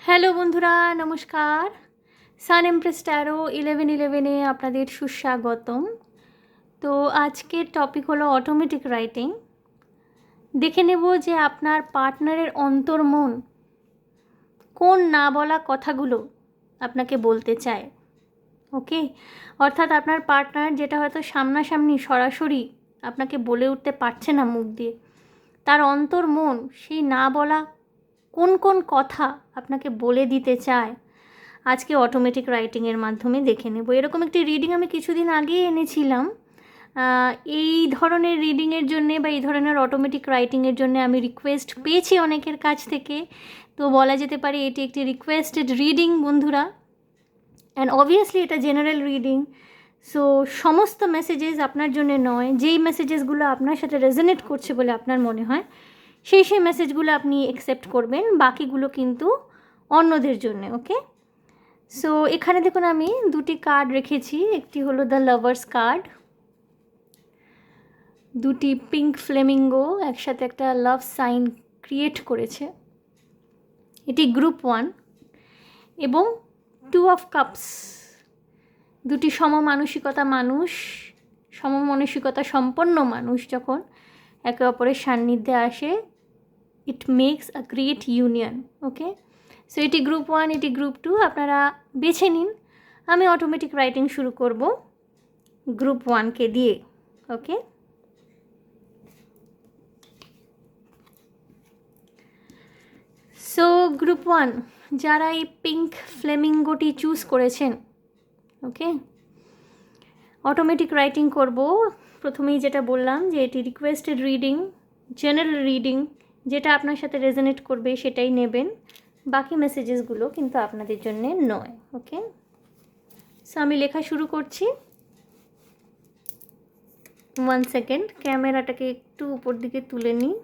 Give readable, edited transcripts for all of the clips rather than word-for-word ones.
Hello বন্ধুরা, নমস্কার। সান empress taro 1111-এ আপনাদের সুস্বাগতম। তো আজকের টপিক হলো অটোমেটিক রাইটিং। দেখে নেব যে আপনার পার্টনারের অন্তর্মন কোন না বলা কথাগুলো আপনাকে বলতে চায়। ওকে, অর্থাৎ আপনার পার্টনার যেটা হয়তো সামনাসামনি সরাসরি আপনাকে বলে উঠতে পারছে না মুখ দিয়ে, তার অন্তর্মন সেই না বলা কোন কোন কথা আপনাকে বলে দিতে চায়, আজকে অটোমেটিক রাইটিংয়ের মাধ্যমে দেখে নেব। এরকম একটি রিডিং আমি কিছুদিন আগেই এনেছিলাম। এই ধরনের রিডিংয়ের জন্যে বা এই ধরনের অটোমেটিক রাইটিংয়ের জন্য আমি রিকোয়েস্ট পেয়েছি অনেকের কাছ থেকে। তো বলা যেতে পারে এটি একটি রিকোয়েস্টেড রিডিং বন্ধুরা। অ্যান্ড অবভিয়াসলি এটা জেনারেল রিডিং। সো সমস্ত মেসেজেস আপনার জন্য নয়। যেই মেসেজেসগুলো আপনার সাথে রেজোনেট করছে বলে আপনার মনে হয় সেই মেসেজগুলো আপনি অ্যাকসেপ্ট করবেন, বাকিগুলো কিন্তু অন্যদের জন্যে। ওকে, সো এখানে দেখুন আমি দুটি কার্ড রেখেছি। একটি হলো দ্য লাভার্স কার্ড, দুটি পিঙ্ক ফ্লেমিঙ্গো একসাথে একটা লাভ সাইন ক্রিয়েট করেছে। এটি গ্রুপ 1। এবং 2 অফ কাপস, দুটি সমমানসিকতা মানুষ, সমমানসিকতা সম্পন্ন মানুষ যখন একে অপরের সান্নিধ্যে আসে, it makes a great union. Okay, so এটি গ্রুপ 1, এটি গ্রুপ 2, আপনারা বেছে নিন। আমি অটোমেটিক রাইটিং শুরু করব গ্রুপ 1কে দিয়ে। ওকে, সো গ্রুপ 1 যারা এই পিঙ্ক ফ্লেমিঙ্গোটি চুজ করেছেন, ওকে, অটোমেটিক রাইটিং করব। প্রথমেই যেটা বললাম যে এটি রিকোয়েস্টেড রিডিং, জেনারেল রিডিং, যেটা আপনার সাথে রেজোনেট করবে সেটাই নেবেন, বাকি মেসেজেসগুলো কিন্তু আপনাদের জন্যে নয়। ওকে, সো আমি লেখা শুরু করছি। 1 সেকেন্ড, ক্যামেরাটাকে একটু উপর দিকে তুলে নিই।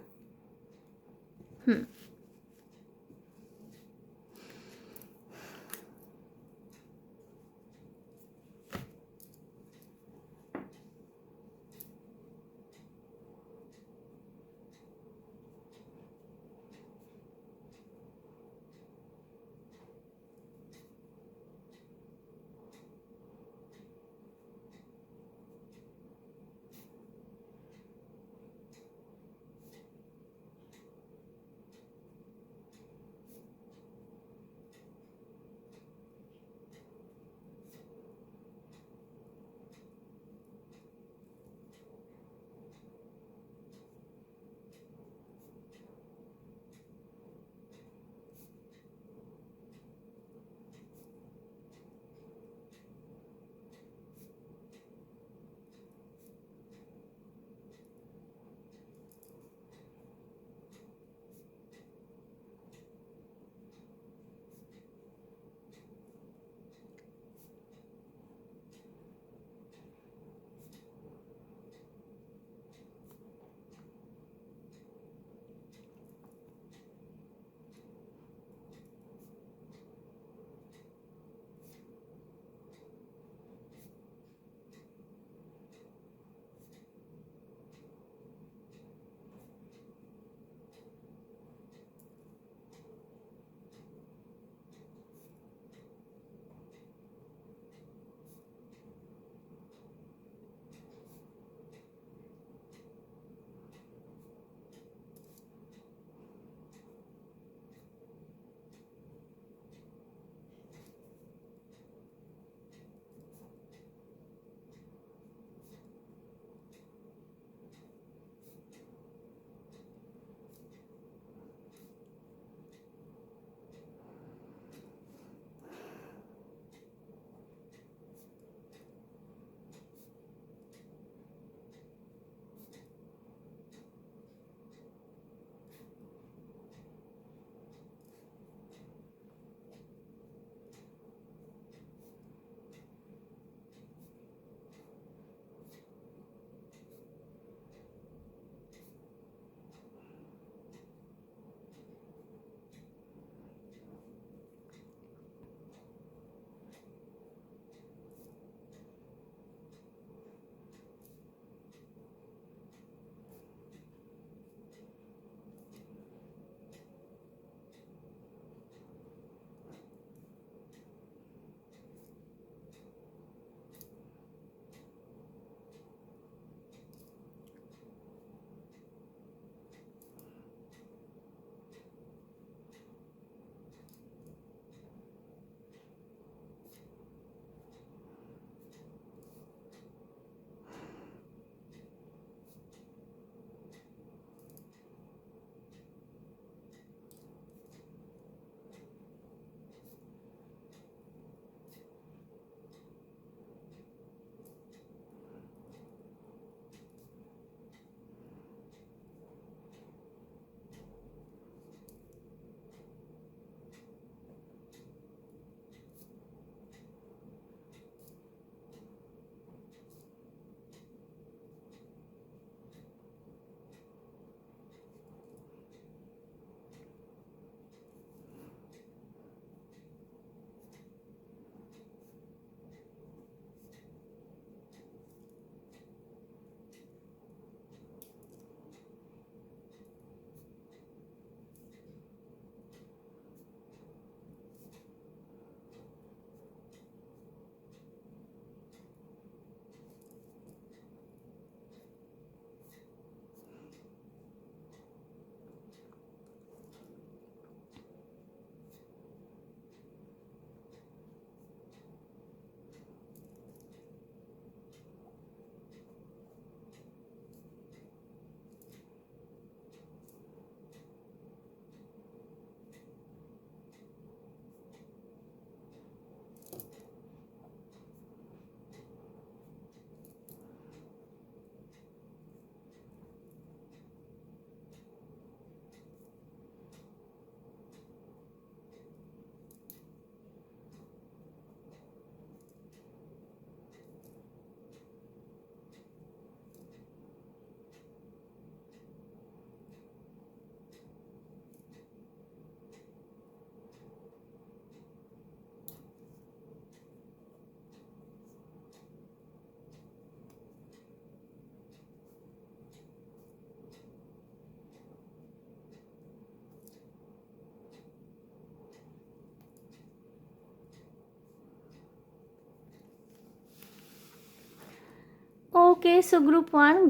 ওকে, সো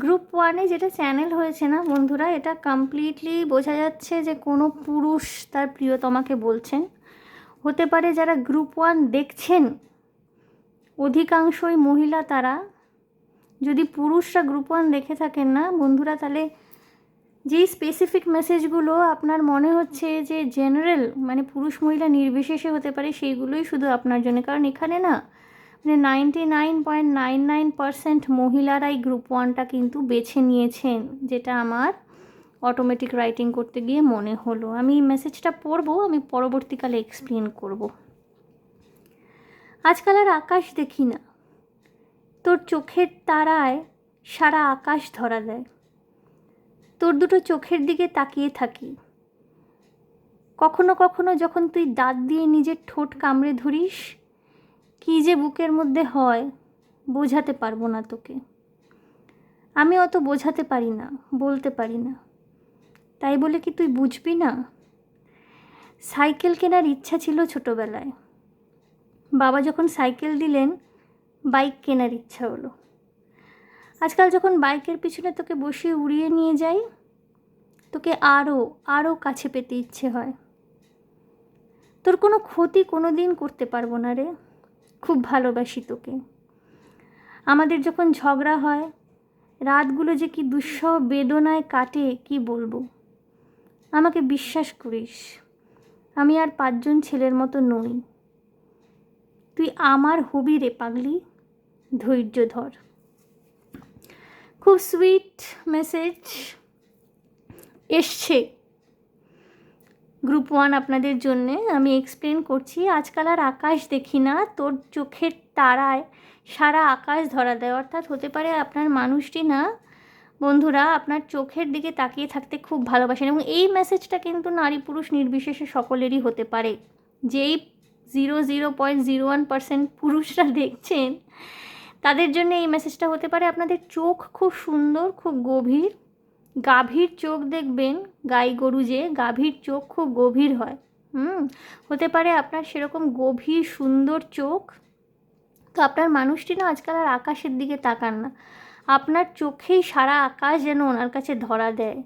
গ্রুপ ওয়ানে যেটা চ্যানেল হয়েছে না বন্ধুরা, এটা কমপ্লিটলি বোঝা যাচ্ছে যে কোনো পুরুষ তার প্রিয়তমাকে বলছেন। হতে পারে যারা গ্রুপ ওয়ান দেখছেন অধিকাংশই মহিলা, তারা যদি পুরুষরা গ্রুপ ওয়ান দেখে থাকেন না বন্ধুরা, তাহলে যেই স্পেসিফিক মেসেজগুলো আপনার মনে হচ্ছে যে জেনারেল, মানে পুরুষ মহিলা নির্বিশেষে হতে পারে, সেইগুলোই শুধু আপনার জন্য। কারণ এখানে না মানে 99.99% মহিলারাই গ্রুপ ওয়ানটা কিন্তু বেছে নিয়েছেন, যেটা আমার অটোমেটিক রাইটিং করতে গিয়ে মনে হলো। আমি মেসেজটা পড়বো, আমি পরবর্তীকালে এক্সপ্লেন করব। আজকাল আর আকাশ দেখি না, তোর চোখের তারায় সারা আকাশ ধরা দেয়। তোর দুটো চোখের দিকে তাকিয়ে থাকি, কখনো কখনো যখন তুই দাঁত দিয়ে নিজের ঠোঁট কামড়ে ধরিস, কী যে বুকের মধ্যে হয় বোঝাতে পারবো না তোকে। আমি অত বোঝাতে পারি না, বলতে পারি না, তাই বলে কি তুই বুঝবি না? সাইকেল কেনার ইচ্ছা ছিল ছোটোবেলায়, বাবা যখন সাইকেল দিলেন বাইক কেনার ইচ্ছা হলো। আজকাল যখন বাইকের পিছনে তোকে বসিয়ে উড়িয়ে নিয়ে যাই, তোকে আরও আরও কাছে পেতে ইচ্ছে হয়। তোর কোনো ক্ষতি কোনো দিন করতে পারবো না রে, খুব ভালোবাসি তোকে। আমাদের যখন ঝগড়া হয় রাতগুলো যে কি দুঃসহ বেদনায় কাটে কি বলবো। আমাকে বিশ্বাস করিস, আমি আর 5জন ছেলের মতো নই। তুই আমার হবি রে পাগলি, ধৈর্য ধর। খুব সুইট মেসেজ এসছে গ্রুপ ওয়ান আপনাদের জন্যে। আমি এক্সপ্লেন করছি। আজকাল আর আকাশ দেখি না, তোর চোখের তারায় সারা আকাশ ধরা দেয়। অর্থাৎ হতে পারে আপনার মানুষটি না বন্ধুরা আপনার চোখের দিকে তাকিয়ে থাকতে খুব ভালোবাসেন, এবং এই মেসেজটা কিন্তু নারী পুরুষ নির্বিশেষে সকলেরই হতে পারে। যেই 0.01% পুরুষরা দেখছেন তাদের জন্য এই মেসেজটা হতে পারে। আপনাদের চোখ খুব সুন্দর, খুব গভীর, গাভীর চোখ দেখবেন, গাই গরু যে গাভীর চোখ খুব গভীর হয়। হতে পারে আপনার সেরকম গভীর সুন্দর চোখ। তো আপনার মানুষটি না আজকাল আর আকাশের দিকে তাকান না, আপনার চোখেই সারা আকাশ যেন ওনার কাছে ধরা দেয়।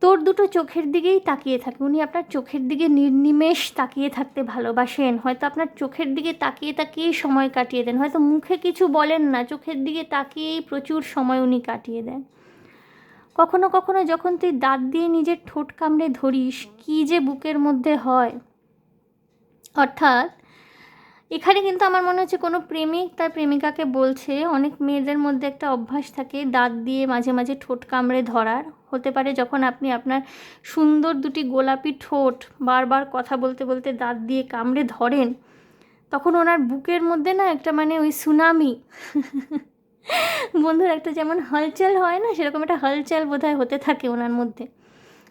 তোর দুটো চোখের দিকেই তাকিয়ে থাকে, উনি আপনার চোখের দিকে নির্নিমেষ তাকিয়ে থাকতে ভালোবাসেন। হয়তো আপনার চোখের দিকে তাকিয়ে তাকিয়েই সময় কাটিয়ে দেন, হয়তো মুখে কিছু বলেন না, চোখের দিকে তাকিয়েই প্রচুর সময় উনি কাটিয়ে দেন। কখনো কখনো যখন তুই দাঁত দিয়ে নিজের ঠোঁট কামড়ে ধরিস, কী যে বুকের মধ্যে হয়। অর্থাৎ এখানে কিন্তু আমার মনে হচ্ছে কোনো প্রেমিক তার প্রেমিকাকে বলছে। অনেক মেয়েদের মধ্যে একটা অভ্যাস থাকে দাঁত দিয়ে মাঝে মাঝে ঠোঁট কামড়ে ধরার। হতে পারে যখন আপনি আপনার সুন্দর দুটি গোলাপি ঠোঁট বারবার কথা বলতে বলতে দাঁত দিয়ে কামড়ে ধরেন, তখন ওনার বুকের মধ্যে না একটা মানে ওই সুনামি বন্ধুর একটা যেমন হলচল হয় না, সেরকম একটা হলচল বোধহয় হতে থাকে ওনার মধ্যে।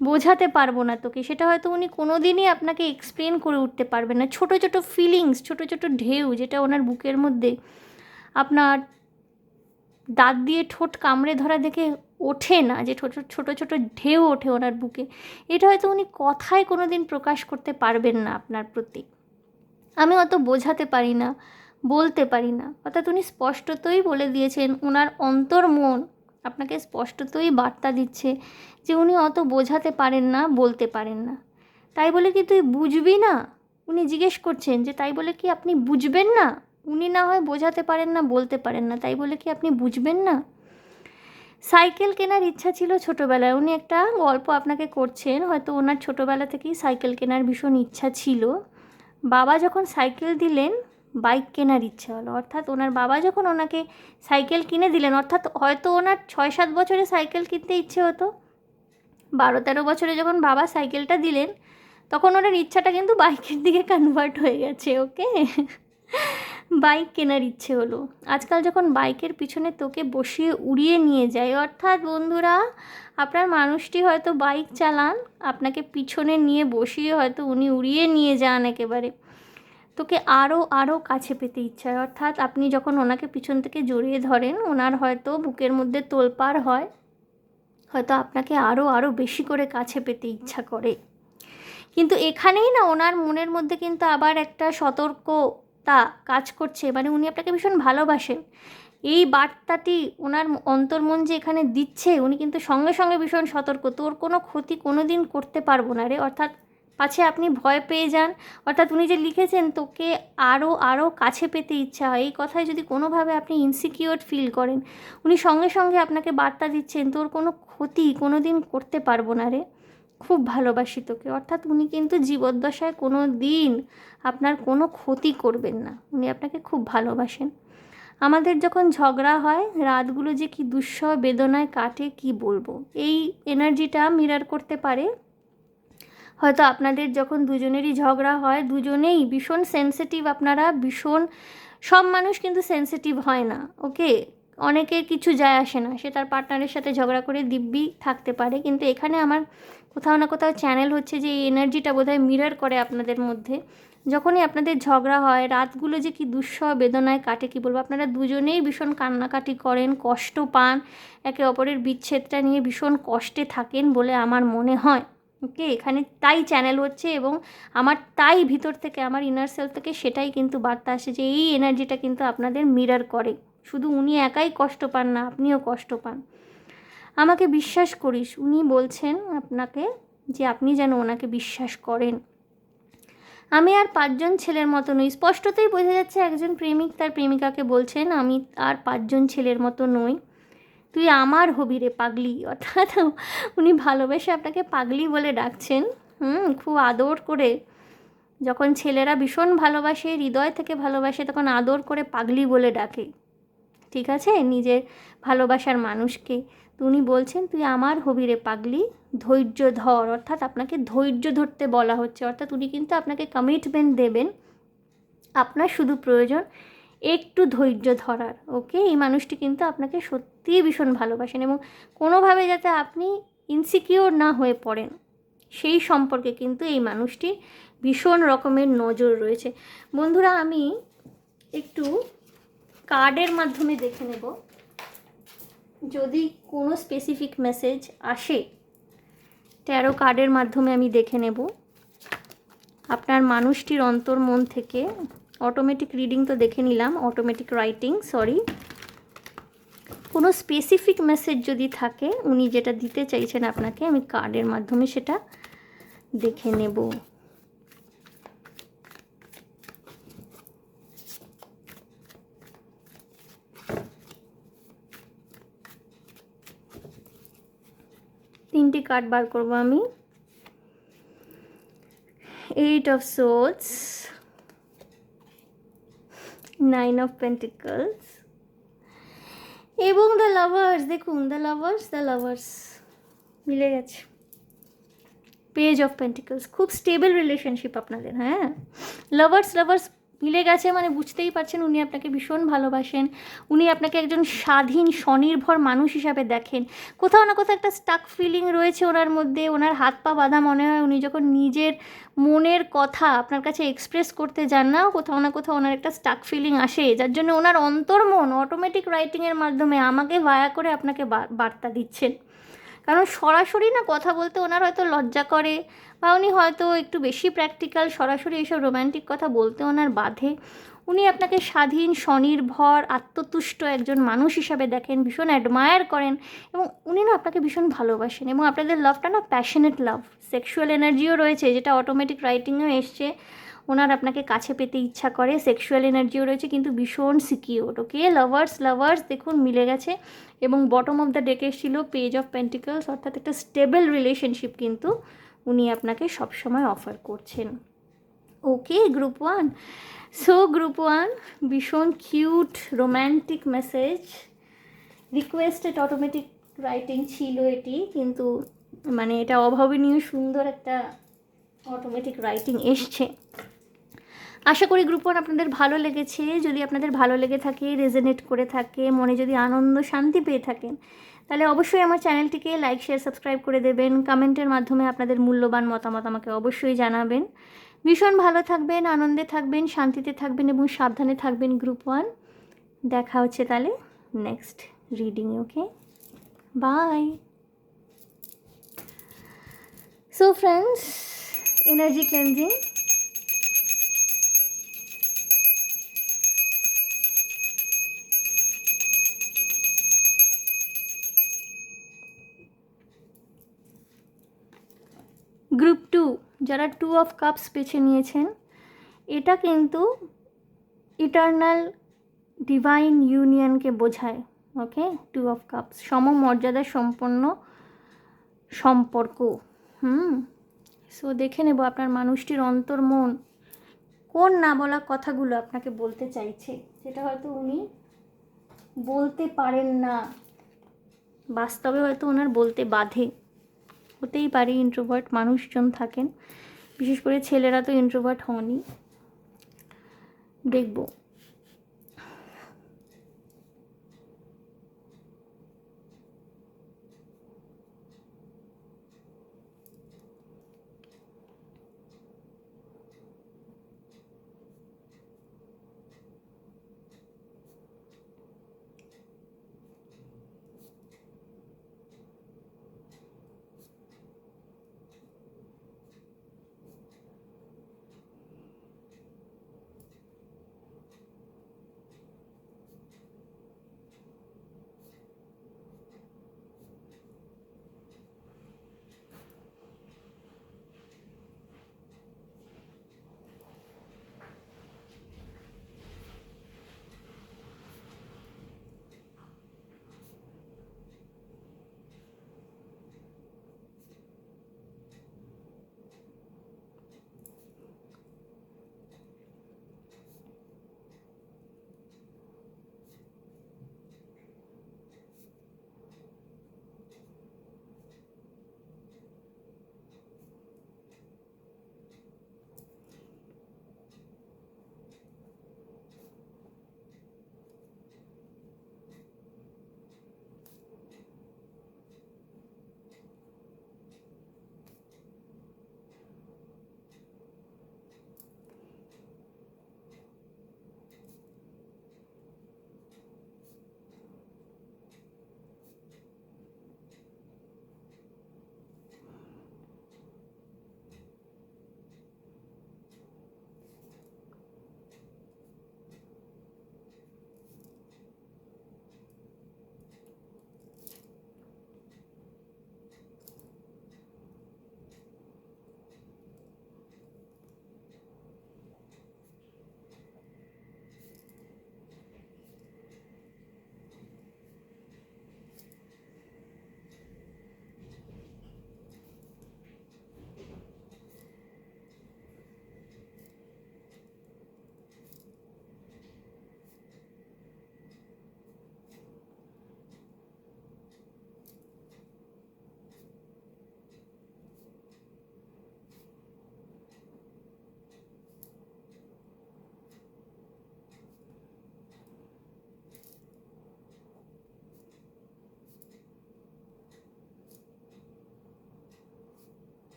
বোঝাতে পারবো না তোকে, সেটা হয়তো উনি কোনো দিনই আপনাকে এক্সপ্লেন করে উঠতে পারবেন না। ছোটো ছোটো ফিলিংস, ছোটো ছোটো ঢেউ, যেটা ওনার বুকের মধ্যে আপনার দাঁত দিয়ে ঠোঁট কামড়ে ধরা দেখে ওঠে না, যে ছোটো ছোটো ঢেউ ওঠে ওনার বুকে, এটা হয়তো উনি কথায় কোনো দিন প্রকাশ করতে পারবেন না আপনার প্রতি। আমি অত বোঝাতে পারি না, বলতে পারি না। অর্থাৎ উনি স্পষ্টতই বলে দিয়েছেন, ওনার অন্তর মন আপনাকে স্পষ্টতই বার্তা দিচ্ছে যে উনি অত বোঝাতে পারেন না, বলতে পারেন না। তাই বলে কি তুই বুঝবি না? উনি জিজ্ঞেস করছেন যে তাই বলে কি আপনি বুঝবেন না? উনি না হয় বোঝাতে পারেন না, বলতে পারেন না, তাই বলে কি আপনি বুঝবেন না? সাইকেল কেনার ইচ্ছা ছিল ছোটোবেলায়, উনি একটা গল্প আপনাকে করছেন। হয়তো ওনার ছোটোবেলা থেকেই সাইকেল কেনার ভীষণ ইচ্ছা ছিল। বাবা যখন সাইকেল দিলেন বাইক কেনার ইচ্ছা হলো। অর্থাৎ ওনার বাবা যখন ওনাকে সাইকেল কিনে দিলেন, অর্থাৎ হয়তো ওনার 6-7 বছরে সাইকেল কিনতে ইচ্ছে হতো, 12-13 বছরে যখন বাবা সাইকেলটা দিলেন তখন ওনার ইচ্ছাটা কিন্তু বাইকের দিকে কনভার্ট হয়ে গেছে। ওকে, বাইক কেনার ইচ্ছে হলো। আজকাল যখন বাইকের পিছনে তোকে বসিয়ে উড়িয়ে নিয়ে যায়, অর্থাৎ বন্ধুরা আপনার মানুষটি হয়তো বাইক চালান, আপনাকে পিছনে নিয়ে বসিয়ে হয়তো উনি উড়িয়ে নিয়ে যান একেবারে, তোকে আরও আরও কাছে পেতে ইচ্ছা হয়। অর্থাৎ আপনি যখন ওনাকে পিছন থেকে জড়িয়ে ধরেন, ওনার হয়তো বুকের মধ্যে তোলপাড় হয়, হয়তো আপনাকে আরও আরও বেশি করে কাছে পেতে ইচ্ছা করে। কিন্তু এখানেই না ওনার মনের মধ্যে কিন্তু আবার একটা সতর্কতা কাজ করছে, মানে উনি আপনাকে ভীষণ ভালোবাসেন, এই বার্তাটি ওনার অন্তর্মন যে এখানে দিচ্ছে, উনি কিন্তু সঙ্গে সঙ্গে ভীষণ সতর্ক, তোর কোনো ক্ষতি কোনো দিন করতে পারবো না রে। অর্থাৎ পাছে আপনি ভয় পেয়ে যান, অর্থাৎ উনি যে লিখেছেন তোকে আরও আরও কাছে পেতে ইচ্ছা হয়, এই কথায় যদি কোনোভাবে আপনি ইনসিকিওর ফিল করেন, উনি সঙ্গে সঙ্গে আপনাকে বার্তা দিচ্ছেন তোর কোনো ক্ষতি কোনো দিন করতে পারবো না রে, খুব ভালোবাসি তোকে। অর্থাৎ উনি কিন্তু জীবদ্দশায় কোনো দিন আপনার কোনো ক্ষতি করবেন না, উনি আপনাকে খুব ভালোবাসেন। আমাদের যখন ঝগড়া হয় রাতগুলো যে কি দুঃসহ বেদনায় কাটে কি বলবো, এই এনার্জিটা মিরার করতে পারে। হয়তো আপনাদের যখন দুজনেরই ঝগড়া হয়, দুজনেই ভীষণ সেন্সিটিভ, আপনারা ভীষণ, সব মানুষ কিন্তু সেন্সিটিভ হয় না, ওকে, অনেকের কিছু যায় আসে না, সে তার পার্টনারের সাথে ঝগড়া করে দিব্যি থাকতে পারে, কিন্তু এখানে আমার কোথাও না কোথাও চ্যানেল হচ্ছে যে এই এনার্জিটা বোধহয় মিরর করে আপনাদের মধ্যে। যখনই আপনাদের ঝগড়া হয় রাতগুলো যে কি দুঃসহ বেদনায় কাটে কি বলবো, আপনারা দুজনেই ভীষণ কান্নাকাটি করেন, কষ্ট পান, একে অপরের বিচ্ছেদটা নিয়ে ভীষণ কষ্টে থাকেন বলে আমার মনে হয়, ওকে। এখানে তাই চ্যানেল হচ্ছে এবং আমার তাই ভিতর থেকে, আমার ইনার সেলফ থেকে সেটাই কিন্তু বার্তা আসে যে এই এনার্জিটা কিন্তু আপনাদের মিরর করে। শুধু উনি একাই কষ্ট পান না, আপনিও কষ্ট পান। আমাকে বিশ্বাস করিস, উনি বলছেন আপনাকে যে আপনি যেন ওনাকে বিশ্বাস করেন। আমি আর 5জন ছেলের মতো নই, স্পষ্টতই বোঝা যাচ্ছে একজন প্রেমিক তার প্রেমিকাকে বলছেন আমি আর 5জন ছেলের মতো নই, তুই আমার হবি রে পাগলি। অর্থাৎ উনি ভালোবেসে আপনাকে পাগলি বলে ডাকছেন, খুব আদর করে। যখন ছেলেরা ভীষণ ভালোবাসে, হৃদয় থেকে ভালোবাসে, তখন আদর করে পাগলি বলে ডাকে, ঠিক আছে, নিজের ভালোবাসার মানুষকে। তো উনি বলছেন তুই আমার হবি রে পাগলি, ধৈর্য ধর। অর্থাৎ আপনাকে ধৈর্য ধরতে বলা হচ্ছে, অর্থাৎ উনি কিন্তু আপনাকে কমিটমেন্ট দেবেন, আপনার শুধু প্রয়োজন একটু ধৈর্য ধরার, ওকে। এই মানুষটি কিন্তু আপনাকে সত্যিই ভীষণ ভালোবাসেন এবং কোনোভাবে যাতে আপনি ইনসিকিওর না হয়ে পড়েন সেই সম্পর্কে কিন্তু এই মানুষটির ভীষণ রকমের নজর রয়েছে। বন্ধুরা, আমি একটু কার্ডের মাধ্যমে দেখে নেব, যদি কোনো স্পেসিফিক মেসেজ আসে ট্যারো কার্ডের মাধ্যমে আমি দেখে নেব আপনার মানুষটির অন্তর্মন থেকে। অটোমেটিক রিডিং তো দেখে নিলাম, অটোমেটিক রাইটিং, সরি। কোনো স্পেসিফিক মেসেজ যদি থাকে উনি যেটা দিতে চাইছেন আপনাকে, আমি কার্ডের মাধ্যমে সেটা দেখে নেব। তিনটি কার্ড বার করব আমি। 8 of Swords, 9 of Pentacles এবং দ্য লাভার্স। দেখুন, দ্য লাভার্স মিলে গেছে। পেজ অফ পেন্টিকলস, খুব স্টেবল রিলেশনশিপ আপনাদের, হ্যাঁ। লাভার্স মিলে গেছে মানে বুঝতেই পারছেন উনি আপনাকে ভীষণ ভালোবাসেন, উনি আপনাকে একজন স্বাধীন স্বনির্ভর মানুষ হিসাবে দেখেন। কোথাও না কোথাও একটা স্টাক ফিলিং রয়েছে ওনার মধ্যে, ওনার হাত পা বাঁধা মনে হয়। উনি যখন নিজের মনের কথা আপনার কাছে এক্সপ্রেস করতে যান না, কোথাও না কোথাও ওনার একটা স্টাক ফিলিং আসে, যার জন্য ওনার অন্তর্মন অটোমেটিক রাইটিংয়ের মাধ্যমে আমাকে ভায়া করে আপনাকে বার্তা দিচ্ছেন। কারণ সরাসরি না কথা বলতে ওনার হয়তো লজ্জা করে, বা উনি হয়তো একটু বেশি প্র্যাকটিক্যাল, সরাসরি এইসব রোম্যান্টিক কথা বলতে ওনার বাধে। উনি আপনাকে স্বাধীন স্বনির্ভর আত্মতুষ্ট একজন মানুষ হিসাবে দেখেন, ভীষণ অ্যাডমায়ার করেন এবং উনি না আপনাকে ভীষণ ভালোবাসেন। এবং আপনাদের লাভটা না প্যাশনেট লাভ, সেক্সুয়াল এনার্জিও রয়েছে, যেটা অটোমেটিক রাইটিংয়েও এসছে। ওনার আপনাকে কাছে পেতে ইচ্ছা করে, সেক্সুয়াল এনার্জিও রয়েছে, কিন্তু ভীষণ সিকিউর, ওকে। লাভার্স দেখুন মিলে গেছে। এবং বটম অফ দ্য ডেকে ছিল পেজ অফ পেন্টিকলস, অর্থাৎ একটা স্টেবল রিলেশনশিপ কিন্তু উনি আপনাকে সবসময় অফার করছেন, ওকে। গ্রুপ 1, সো গ্রুপ 1 ভীষণ cute romantic message, requested automatic writing ছিল এটি, কিন্তু মানে এটা অভাবনীয় সুন্দর একটা অটোমেটিক রাইটিং এসছে। আশা করি গ্রুপ 1 আপনাদের ভালো লেগেছে। যদি আপনাদের ভালো লেগে থাকে, রেজোনেট করে থাকে, মনে যদি আনন্দ শান্তি পেয়ে থাকেন, তাহলে অবশ্যই আমার চ্যানেলটিকে লাইক শেয়ার সাবস্ক্রাইব করে দেবেন। কমেন্টের মাধ্যমে আপনাদের মূল্যবান মতামত আমাকে অবশ্যই জানাবেন। ভীষণ ভালো থাকবেন, আনন্দে থাকবেন, শান্তিতে থাকবেন এবং সাবধানে থাকবেন গ্রুপ 1। দেখা হচ্ছে তাহলে নেক্সট রিডিংয়ে, okay, bye. So friends, energy cleansing. Two, যারা 2 অফ কাপস বেছে নিয়েছেন, এটা কিন্তু ইটার্নাল ডিভাইন ইউনিয়নকে বোঝায়। ওকে, 2 অফ কাপস সমমর্যাদা সম্পন্ন সম্পর্ক। সো দেখে নেব আপনার মানুষটির অন্তর্মন কোন না বলা কথাগুলো আপনাকে বলতে চাইছে, যেটা হয়তো উনি বলতে পারেন না, বাস্তবে হয়তো ওনার বলতে বাধে। হতেই পারে, ইন্ট্রোভার্ট মানুষজন থাকেন, বিশেষ করে ছেলেরা তো ইন্ট্রোভার্ট হনই। দেখব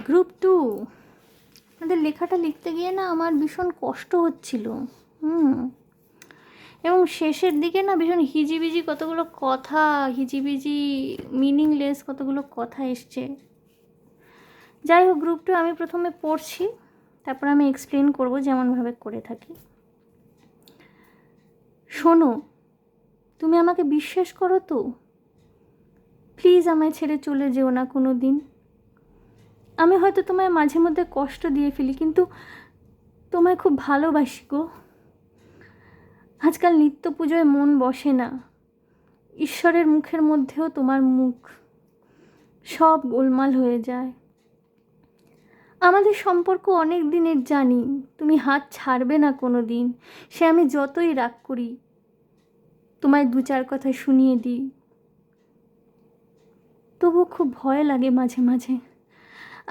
গ্রুপ 2 আমাদের লেখাটা লিখতে গিয়ে না আমার ভীষণ কষ্ট হচ্ছিল। এবং শেষের দিকে না ভীষণ হিজিবিজি কতগুলো কথা, হিজিবিজি মিনিংলেস কতগুলো কথা এসছে। যাই হোক, গ্রুপ 2 আমি প্রথমে পড়ছি, তারপর আমি এক্সপ্লেন করব যেমনভাবে করে থাকি। শোনো, তুমি আমাকে বিশ্বাস করো তো? প্লিজ আমায় ছেড়ে চলে যেও না কোনো দিন। আমি হয়তো তোমায় মাঝে মধ্যে কষ্ট দিয়ে ফেলি, কিন্তু তোমায় খুব ভালোবাসি গো। আজকাল নিত্য পুজোয় মন বসে না, ঈশ্বরের মুখের মধ্যেও তোমার মুখ, সব গোলমাল হয়ে যায়। আমাদের সম্পর্ক অনেক দিনের, জানি তুমি হাত ছাড়বে না কোনো দিন। সে আমি যতই রাগ করি, তোমায় 2-4 কথা শুনিয়ে দিই, তবুও খুব ভয় লাগে মাঝে মাঝে।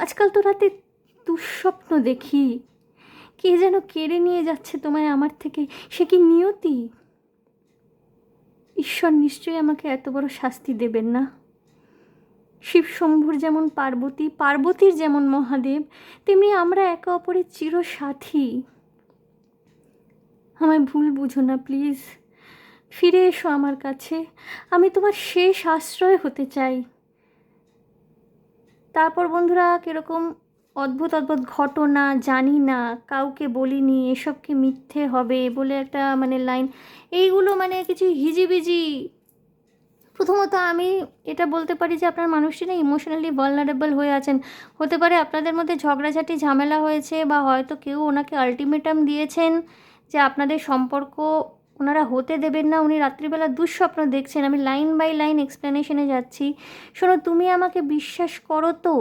আজকাল তো রাতে দুঃস্বপ্ন দেখি, কে যেন কেড়ে নিয়ে যাচ্ছে তোমায় আমার থেকে। সে কি নিয়তি? ঈশ্বর নিশ্চয়ই আমাকে এত বড় শাস্তি দেবেন না। শিবশম্ভুর যেমন পার্বতী, পার্বতীর যেমন মহাদেব, তেমনি আমরা একে অপরের চিরসাথী। আমায় ভুল বুঝো না প্লিজ, ফিরে এসো আমার কাছে। আমি তোমার শেষ আশ্রয় হতে চাই। তারপর বন্ধুরা কীরকম অদ্ভুত অদ্ভুত ঘটনা, জানি না, কাউকে বলিনি, এসব কি মিথ্যে হবে বলে একটা লাইন, এইগুলো কিছু হিজিবিজি। প্রথমত আমি এটা বলতে পারি যে আপনার মানুষটি না ইমোশনালি ভালনারেবল হয়ে আছেন। হতে পারে আপনাদের মধ্যে ঝগড়াঝাটি ঝামেলা হয়েছে, বা হয়তো কেউ ওনাকে আলটিমেটাম দিয়েছেন যে আপনাদের সম্পর্ক ওনারা হতে দেবেন না। উনি রাত্রিবেলা দুঃস্বপ্ন দেখছেন। আমি লাইন বাই লাইন এক্সপ্লেনেশনে যাচ্ছি। শোনো, তুমি আমাকে বিশ্বাস করো তো?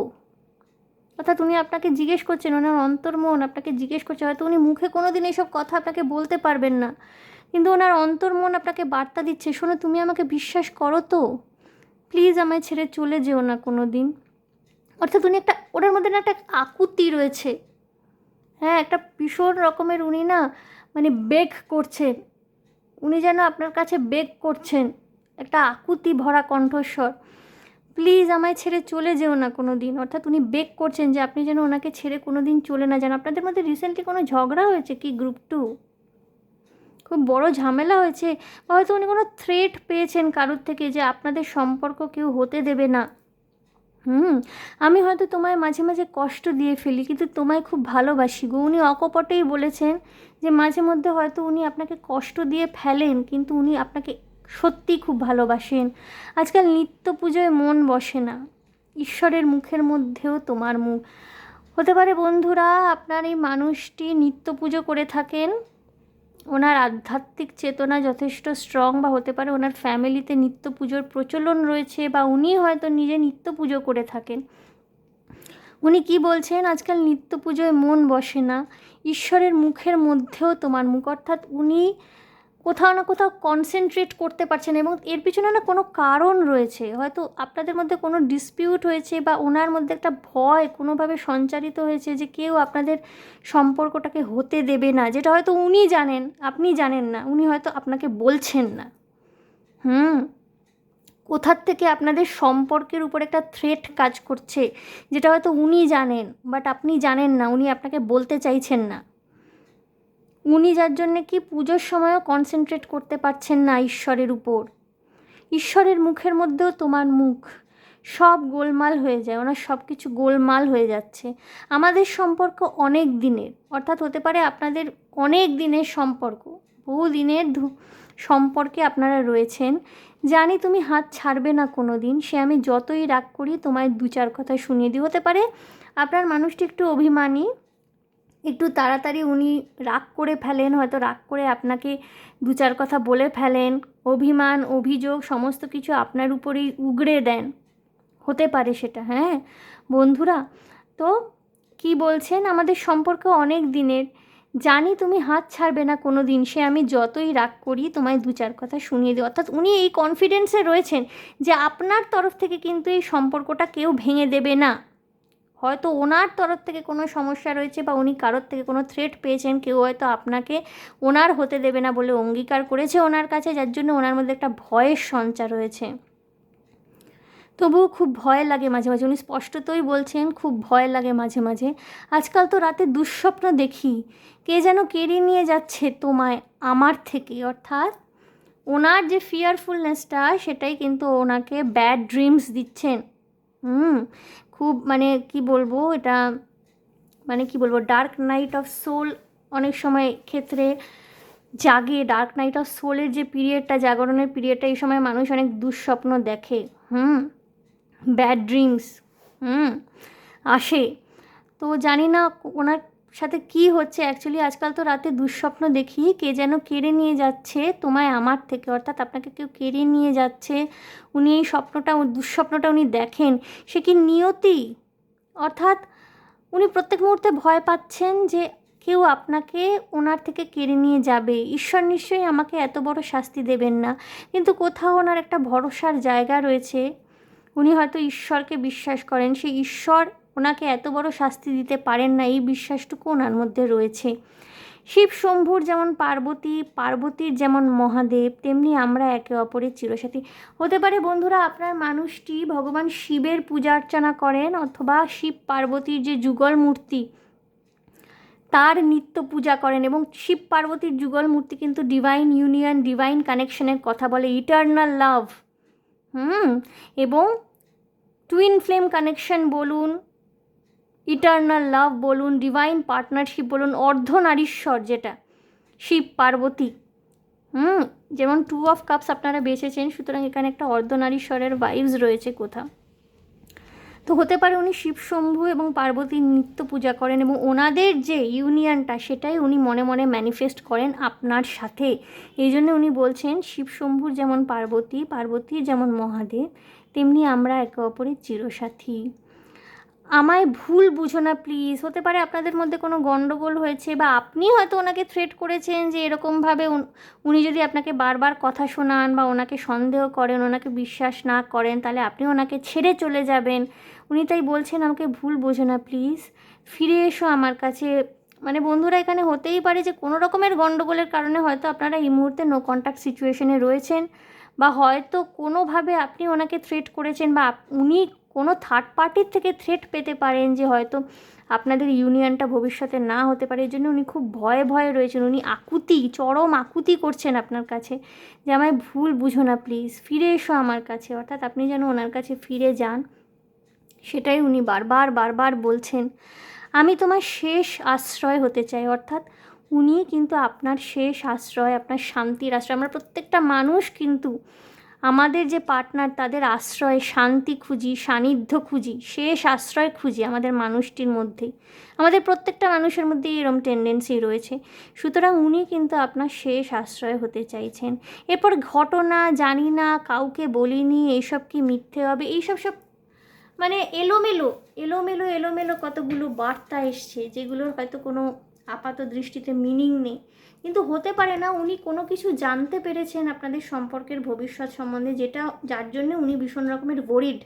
অর্থাৎ উনি আপনাকে জিজ্ঞেস করছেন, ওনার অন্তর্মন আপনাকে জিজ্ঞেস করছে। হয়তো উনি মুখে কোনো দিন এইসব কথা আপনাকে বলতে পারবেন না, কিন্তু ওনার অন্তর্মন আপনাকে বার্তা দিচ্ছে, শোনো তুমি আমাকে বিশ্বাস করো তো? প্লিজ আমায় ছেড়ে চলে যেও না কোনো দিন। অর্থাৎ উনি ওনার মধ্যে না একটা আকুতি রয়েছে। হ্যাঁ, একটা ভীষণ রকমের উনি না বেগ করছেন। উনি যেন আপনার কাছে বেগ করছেন, একটা আকুতি ভরা কণ্ঠস্বর। প্লিজ আমায় ছেড়ে চলে যেও না কোনো দিন। অর্থাৎ উনি বেগ করছেন যে আপনি যেন ওনাকে ছেড়ে কোনো দিন চলে না যান। আপনাদের মধ্যে রিসেন্টলি কোনো ঝগড়া হয়েছে কি গ্রুপ 2? খুব বড় ঝামেলা হয়েছে, বা হয়তো উনি কোনো থ্রেট পেয়েছেন কারোর থেকে যে আপনাদের সম্পর্ক কেউ হতে দেবে না। আমি হয়তো তোমায় মাঝে মাঝে কষ্ট দিয়ে ফেলি, কিন্তু তোমায় খুব ভালোবাসি গো। উনি অকপটেই বলেছেন যে মাঝে মধ্যে হয়তো উনি আপনাকে কষ্ট দিয়ে ফেলেন, কিন্তু উনি আপনাকে সত্যিই খুব ভালোবাসেন। আজকাল নিত্য পুজোয় মন বসে না, ঈশ্বরের মুখের মধ্যেও তোমার মুখ। হতে পারে বন্ধুরা আপনার এই মানুষটি নিত্য পুজো করে থাকেন, ওনার আধ্যাত্মিক চেতনা যথেষ্ট স্ট্রং, বা হতে পারে ওনার ফ্যামিলিতে নিত্য পুজোর প্রচলন রয়েছে, বা উনি হয়তো নিজে নিত্য পুজো করে থাকেন। উনি কি বলছেন, আজকাল নিত্য পুজোয় মন বসে না, ঈশ্বরের মুখের মধ্যেও তোমার মুখ। অর্থাৎ উনি কোথাও না কোথাও কনসেন্ট্রেট করতে পারছেন, এবং এর পিছনে না কোনো কারণ রয়েছে। হয়তো আপনাদের মধ্যে কোনো ডিসপিউট হয়েছে, বা ওনার মধ্যে একটা ভয় কোনোভাবে সঞ্চারিত হয়েছে যে কেউ আপনাদের সম্পর্কটাকে হতে দেবে না, যেটা হয়তো উনি জানেন, আপনি জানেন না। উনি হয়তো আপনাকে বলছেন না। কোথার থেকে আপনাদের সম্পর্কের উপর একটা থ্রেট কাজ করছে, যেটা হয়তো উনি জানেন, বাট আপনি জানেন না, উনি আপনাকে বলতে চাইছেন না। উনি যার জন্যে কি পুজোর সময়ও কনসেন্ট্রেট করতে পারছেন না ঈশ্বরের উপর। ঈশ্বরের মুখের মধ্যেও তোমার মুখ, সব গোলমাল হয়ে যায়, ওনার সব কিছু গোলমাল হয়ে যাচ্ছে। আমাদের সম্পর্ক অনেক দিনের, অর্থাৎ হতে পারে আপনাদের অনেক দিনের সম্পর্ক, বহু দিনের সম্পর্কে আপনারা রয়েছেন। জানি তুমি হাত ছাড়বে না কোনো দিন। সে আমি যতই রাগ করি তোমায় 2-4 কথা শুনিয়ে দিই। হতে পারে আপনার মানুষটি একটু অভিমানী, একটু তাড়াতাড়ি উনি রাগ করে ফেলেন, হয়তো রাগ করে আপনাকে 2-4 কথা বলে ফেলেন, অভিমান অভিযোগ সমস্ত কিছু আপনার উপরেই উগড়ে দেন। হতে পারে সেটা। হ্যাঁ বন্ধুরা, তো কি বলছেন, আমাদের সম্পর্ক অনেক দিনের, জানি তুমি হাত ছাড়বে না কোনো দিন। সে আমি যতই রাগ করি তোমায় 2-4 কথা শুনিয়ে দিই। অর্থাৎ উনি এই কনফিডেন্সে রয়েছেন যে আপনার তরফ থেকে কিন্তু এই সম্পর্কটা কেউ ভেঙে দেবে না। হয়তো ওনার তরফ থেকে কোনো সমস্যা রয়েছে, বা উনি কারোর থেকে কোনো থ্রেট পেয়েছেন, কেউ হয়তো আপনাকে ওনার হতে দেবে না বলে অঙ্গীকার করেছে ওনার কাছে, যার জন্য ওনার মধ্যে একটা ভয়ের সঞ্চার রয়েছে। তবুও খুব ভয় লাগে মাঝে মাঝে, উনি স্পষ্টতই বলছেন খুব ভয় লাগে মাঝে মাঝে। আজকাল তো রাতে দুঃস্বপ্ন দেখি, কে যেন কেড়ে নিয়ে যাচ্ছে তোমায় আমার থেকে। অর্থাৎ ওনার যে ফিয়ারফুলনেসটা সেটাই কিন্তু ওনাকে ব্যাড ড্রিমস দিচ্ছেন। খুব মানে কি বলবো এটা, মানে কি বলবো, ডার্ক নাইট অফ সোল অনেক সময় ক্ষেত্রে জাগে। ডার্ক নাইট অফ সোলের যে পিরিয়ডটা, জাগরণের পিরিয়ডটা, এই সময় মানুষ অনেক দুঃস্বপ্ন দেখে, ব্যাড ড্রিমস আসে। তো জানি না ওনার সাথে কি হচ্ছে অ্যাকচুয়ালি। আজকাল তো রাতে দুঃস্বপ্ন দেখি, কে যেন কেড়ে নিয়ে যাচ্ছে তোমায় আমার থেকে। অর্থাৎ আপনাকে কেউ কেড়ে নিয়ে যাচ্ছে, উনি এই স্বপ্নটা, দুঃস্বপ্নটা উনি দেখেন। সে কি নিয়তি? অর্থাৎ উনি প্রত্যেক মুহূর্তে ভয় পাচ্ছেন যে কেউ আপনাকে ওনার থেকে কেড়ে নিয়ে যাবে। ঈশ্বর নিশ্চয়ই আমাকে এত বড় শাস্তি দেবেন না, কিন্তু কোথাও ওনার একটা ভরসার জায়গা রয়েছে। উনি হয়তো ঈশ্বরকে বিশ্বাস করেন, সেই ঈশ্বর ওনাকে এত বড় শাস্তি দিতে পারেন না, এই বিশ্বাসটুকু ওনার মধ্যে রয়েছে। শিব শম্ভুর যেমন পার্বতী, পার্বতীর যেমন মহাদেব, তেমনি আমরা একে অপরের চিরসাথী। হতে পারে বন্ধুরা আপনার মানুষটি ভগবান শিবের পূজা অর্চনা করেন, অথবা শিব পার্বতীর যে যুগল মূর্তি তার নিত্য পূজা করেন। এবং শিব পার্বতীর যুগল মূর্তি কিন্তু ডিভাইন ইউনিয়ন, ডিভাইন কানেকশনের কথা বলে, ইটার্নাল লাভ। এবং টুইন ফ্লেম কানেকশন বলুন, ইটার্নাল লাভ বলুন, ডিভাইন পার্টনারশিপ বলুন, অর্ধনারীশ্বর যেটা শিব পার্বতী, যেমন 2 অফ কাপস আপনারা বেছেছেন, সুতরাং এখানে একটা অর্ধনারীশ্বরের ভাইবস রয়েছে কোথাও। তো হতে পারে উনি শিব শম্ভু এবং পার্বতীর নিত্য পূজা করেন, এবং ওনাদের যে ইউনিয়নটা সেটাই উনি মনে মনে ম্যানিফেস্ট করেন আপনার সাথে। এই জন্য উনি বলছেন শিব শম্ভুর যেমন পার্বতী, পার্বতীর যেমন মহাদেব, তেমনি আমরা একে অপরের চিরসাথী। আমায় ভুল বুঝো না প্লিজ। হতে পারে আপনাদের মধ্যে কোনো গণ্ডগোল হয়েছে, বা আপনি হয়তো ওনাকে থ্রেট করেছেন যে এরকমভাবে উনি যদি আপনাকে বারবার কথা শোনান বা ওনাকে সন্দেহ করেন, ওনাকে বিশ্বাস না করেন, তাহলে আপনি ওনাকে ছেড়ে চলে যাবেন। উনি তাই বলছেন আমাকে ভুল বোঝো না প্লিজ, ফিরে এসো আমার কাছে। মানে বন্ধুরা, এখানে হতেই পারে যে কোনো রকমের গণ্ডগোলের কারণে হয়তো আপনারা এই মুহূর্তে নো কন্ট্যাক্ট সিচুয়েশনে রয়েছেন, বা হয়তো কোনোভাবে আপনি ওনাকে থ্রেট করেছেন, বা উনি কোনো থার্ড পার্টির থেকে থ্রেট পেতে পারেন যে হয়তো আপনাদের ইউনিয়নটা ভবিষ্যতে না হতে পারে। এই জন্য উনি খুব ভয়ে ভয়ে রয়েছেন। উনি আকুতি, চরম আকুতি করছেন আপনার কাছে যে আমায় ভুল বুঝো না প্লিজ, ফিরে এসো আমার কাছে। অর্থাৎ আপনি যেন ওনার কাছে ফিরে যান, সেটাই উনি বারবার বারবার বলছেন। আমি তোমার শেষ আশ্রয় হতে চাই। অর্থাৎ উনি কিন্তু আপনার শেষ আশ্রয়, আপনার শান্তির আশ্রয়। আমরা প্রত্যেকটা মানুষ কিন্তু আমাদের যে পার্টনার তাদের আশ্রয়, শান্তি খুঁজি, সান্নিধ্য খুঁজি, শেষ আশ্রয় খুঁজি আমাদের মানুষটির মধ্যেই। আমাদের প্রত্যেকটা মানুষের মধ্যেই এরম টেন্ডেন্সি রয়েছে। সুতরাং উনি কিন্তু আপনার শেষ আশ্রয় হতে চাইছেন। এরপর ঘটনা জানি না, কাউকে বলিনি, এইসব কি মিথ্যে হবে, এইসব সব মানে এলোমেলো এলোমেলো এলোমেলো কতগুলো বার্তা এসছে, যেগুলোর হয়তো কোনো আপাত দৃষ্টিতে মিনিং নেই। কিন্তু হতে পারে না উনি কোনো কিছু জানতে পেরেছেন আপনাদের সম্পর্কের ভবিষ্যৎ সম্বন্ধে, যেটা যার জন্য উনি ভীষণ রকমের ওয়ারিড।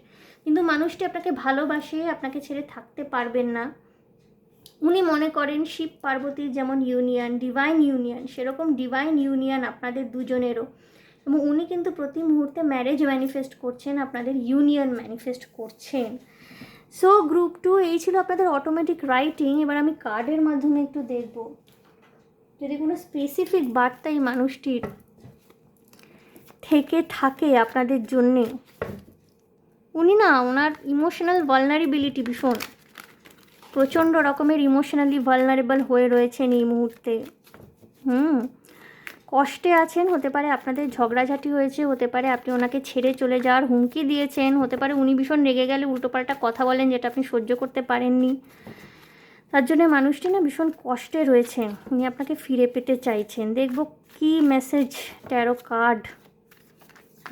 কিন্তু মানুষটি আপনাকে ভালোবাসে, আপনাকে ছেড়ে থাকতে পারবেন না। উনি মনে করেন শিব পার্বতীর যেমন ইউনিয়ন, ডিভাইন ইউনিয়ন, সেরকম ডিভাইন ইউনিয়ন আপনাদের দুজনেরও। এবং উনি কিন্তু প্রতি মুহূর্তে ম্যারেজ ম্যানিফেস্ট করছেন, আপনাদের ইউনিয়ন ম্যানিফেস্ট করছেন। সো গ্রুপ 2 এই ছিল আপনাদের অটোমেটিক রাইটিং। এবার আমি কার্ডের মাধ্যমে একটু দেখব যদি কোনো স্পেসিফিক বার্তা এই মানুষটির থেকে থাকে আপনাদের জন্যে। উনি না, ওনার ইমোশনাল ভালনারেবিলিটি ভীষণ, প্রচণ্ড রকমের ইমোশনালি ভালনারেবল হয়ে রয়েছেন এই মুহূর্তে। কষ্টে আছেন। হতে পারে আপনাদের ঝগড়াঝাটি হয়েছে, হতে পারে আপনি ওনাকে ছেড়ে চলে যাওয়ার হুমকি দিয়েছেন, হতে পারে উনি ভীষণ রেগে গেলে উল্টোপাল্টা কথা বলেন যেটা আপনি সহ্য করতে পারেননি। তার জন্য মানুষটি না ভীষণ কষ্টে রয়েছেন, উনি আপনাকে ফিরে পেতে চাইছেন। দেখব কি মেসেজ ট্যারো কার্ড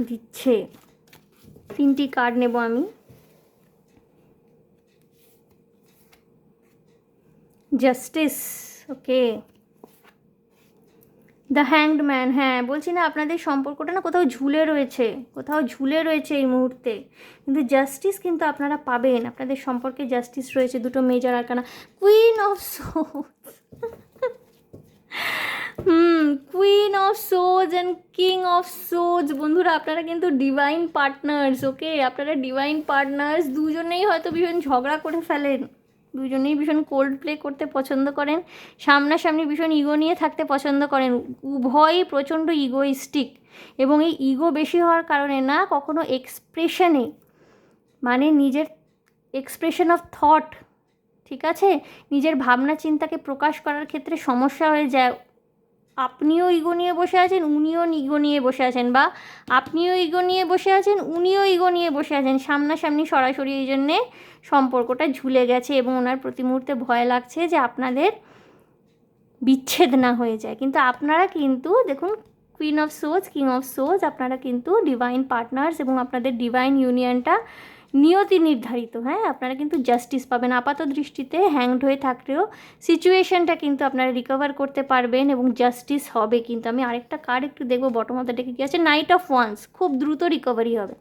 দিচ্ছে। 3টি কার্ড নেব আমি। Justice, okay. The hanged man, হ্যাঁ বলছি না আপনাদের সম্পর্কটা না কোথাও ঝুলে রয়েছে, কোথাও ঝুলে রয়েছে এই মুহূর্তে, কিন্তু জাস্টিস কিন্তু আপনারা পাবেন। আপনাদের সম্পর্কে জাস্টিস রয়েছে। 2টো major arcana, queen of swords. Queen of সোজ and king of সোজ। বন্ধুরা, আপনারা কিন্তু ডিভাইন পার্টনার্স, ওকে? আপনারা ডিভাইন পার্টনার্স। দুজনেই হয়তো ভীষণ ঝগড়া করে ফেলেন, দুজনেই ভীষণ কোল্ড প্লে করতে পছন্দ করেন, সামনাসামনি ভীষণ ইগো নিয়ে থাকতে পছন্দ করেন, উভয়ই প্রচণ্ড ইগোইস্টিক। এবং এই ইগো বেশি হওয়ার কারণে না কখনো এক্সপ্রেশনে, মানে নিজের এক্সপ্রেশন অফ থট, ঠিক আছে, নিজের ভাবনা চিন্তাকে প্রকাশ করার ক্ষেত্রে সমস্যা হয়ে যায়। আপনিও ইগো নিয়ে বসে আছেন, উনিও ইগো নিয়ে বসে আছেন, বা আপনিও ইগো নিয়ে বসে আছেন, উনিও ইগো নিয়ে বসে আছেন, সামনাসামনি সরাসরি। এই জন্যে সম্পর্কটা ঝুলে গেছে এবং ওনার প্রতি মুহূর্তে ভয় লাগছে যে আপনাদের বিচ্ছেদ না হয়ে যায়। কিন্তু আপনারা কিন্তু দেখুন, কুইন অফ সোজ, কিং অফ সোজ, আপনারা কিন্তু ডিভাইন পার্টনার্স এবং আপনাদের ডিভাইন ইউনিয়নটা নিয়তি নির্ধারিত। হ্যাঁ, আপনারা কিন্তু জাস্টিস পাবেন। আপাত দৃষ্টিতে হ্যাংড হয়ে থাকলেও সিচুয়েশনটা কিন্তু আপনারা রিকভার করতে পারবেন এবং জাস্টিস হবে। কিন্তু আমি আরেকটা কার্ড একটু দেখবো, বটম অফ দ্য ডেকে কী আছে। নাইট অফ ওয়ান্স, খুব দ্রুত রিকভারি হবে,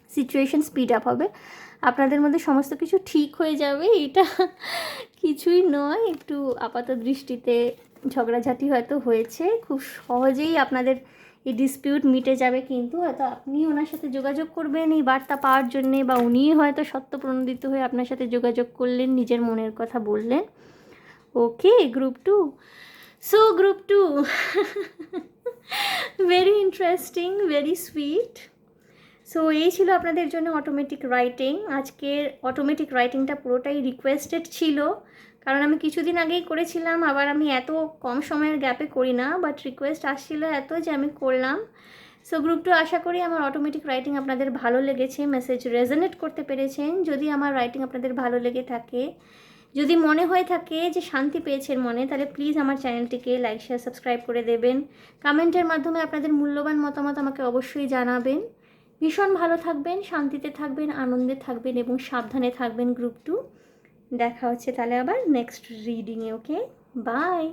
সিচুয়েশন স্পিড আপ হবে, আপনাদের মধ্যে সমস্ত কিছু ঠিক হয়ে যাবে। এটা কিছুই নয়, একটু আপাত দৃষ্টিতে ঝগড়াঝাটি হয়তো হয়েছে, খুব সহজেই আপনাদের এই ডিসপিউট মিটে যাবে। কিন্তু হয়তো আপনি ওনার সাথে যোগাযোগ করবেন এই বার্তা পাওয়ার জন্যে, বা উনি হয়তো সত্যপ্রণোদিত হয়ে আপনার সাথে যোগাযোগ করলেন, নিজের মনের কথা বললেন। Okay, group 2। So group 2 very interesting, very sweet. So এই ছিল আপনাদের জন্য অটোমেটিক রাইটিং। আজকের অটোমেটিক রাইটিংটা পুরোটাই রিকোয়েস্টেড ছিল, কারণ আমি কিছুদিন আগেই করেছিলাম, আবার আমি এত কম সময়ের গ্যাপে করি না, বাট রিকোয়েস্ট আসছিল এত যে আমি করলাম। সো গ্রুপ 2, আশা করি আমার অটোমেটিক রাইটিং আপনাদের ভালো লেগেছে, মেসেজ রেজোনেট করতে পেরেছেন। যদি আমার রাইটিং আপনাদের ভালো লেগে থাকে, যদি মনে হয়ে থাকে যে শান্তি পেয়েছেন মনে, তাহলে প্লিজ আমার চ্যানেলটিকে লাইক, শেয়ার, সাবস্ক্রাইব করে দেবেন। কমেন্টের মাধ্যমে আপনাদের মূল্যবান মতামত আমাকে অবশ্যই জানাবেন। ভীষণ ভালো থাকবেন, শান্তিতে থাকবেন, আনন্দে থাকবেন এবং সাবধানে থাকবেন গ্রুপ 2। দেখা হচ্ছে তাহলে আবার নেক্সট রিডিংয়ে। Okay, by.